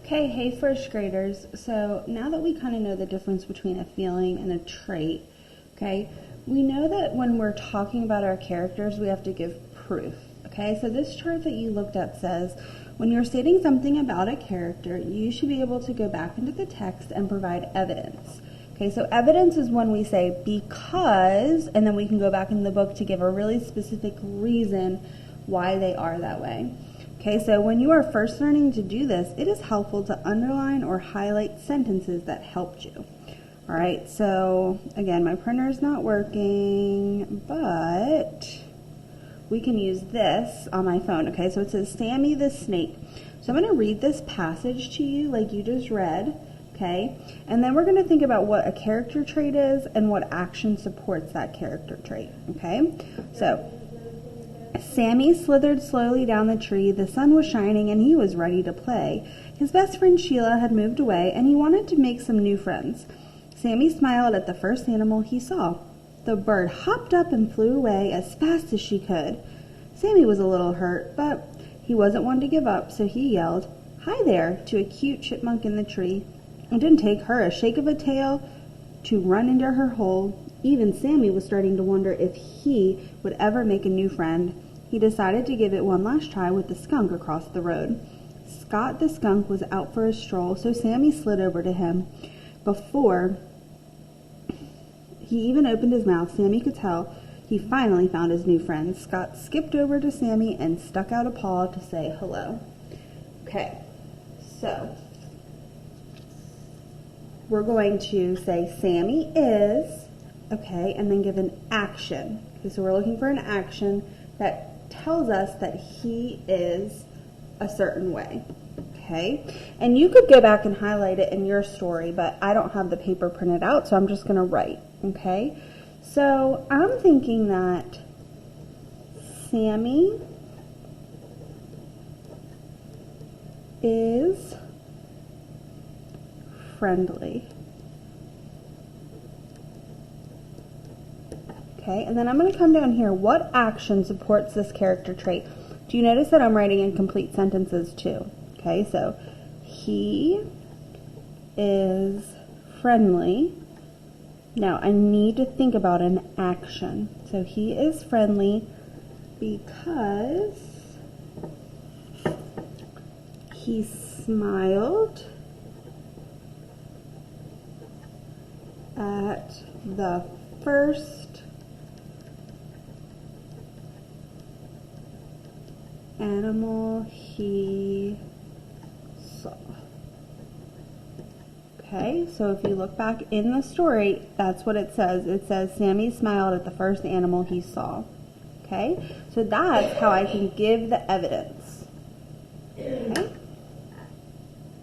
Okay, hey first graders. So now that we kind of know the difference between a feeling and a trait, okay, we know that when we're talking about our characters, we have to give proof. Okay, so this chart that you looked at says when you're stating something about a character, you should be able to go back into the text and provide evidence. Okay, so evidence is when we say because, and then we can go back in the book to give a really specific reason why they are that way. Okay, so when you are first learning to do this, it is helpful to underline or highlight sentences that helped you. All right, so again, my printer is not working, but we can use this on my phone. Okay, so it says Sammy the snake. So I'm going to read this passage to you like you just read, okay? And then we're going to think about what a character trait is and what action supports that character trait, okay? So Sammy slithered slowly down the tree. The sun was shining and he was ready to play. His best friend Sheila had moved away and he wanted to make some new friends. Sammy smiled at the first animal he saw. The bird hopped up and flew away as fast as she could. Sammy was a little hurt, but he wasn't one to give up, so he yelled, "Hi there," to a cute chipmunk in the tree. It didn't take her a shake of a tail to run into her hole. Even Sammy was starting to wonder if he would ever make a new friend. He decided to give it one last try with the skunk across the road. Scott the skunk was out for a stroll, so Sammy slid over to him. Before he even opened his mouth, Sammy could tell he finally found his new friend. Scott skipped over to Sammy and stuck out a paw to say hello. Okay, so we're going to say Sammy is, okay, and then give an action. Okay, so we're looking for an action that tells us that he is a certain way, okay? And you could go back and highlight it in your story, but I don't have the paper printed out, so I'm just going to write, okay? So I'm thinking that Sammy is friendly. Okay, and then I'm going to come down here. What action supports this character trait? Do you notice that I'm writing in complete sentences too? Okay, so he is friendly. Now I need to think about an action. So he is friendly because he smiled at the first animal he saw. Okay, so if you look back in the story, that's what it says. It says Sammy smiled at the first animal he saw. Okay, so that's how I can give the evidence. Okay.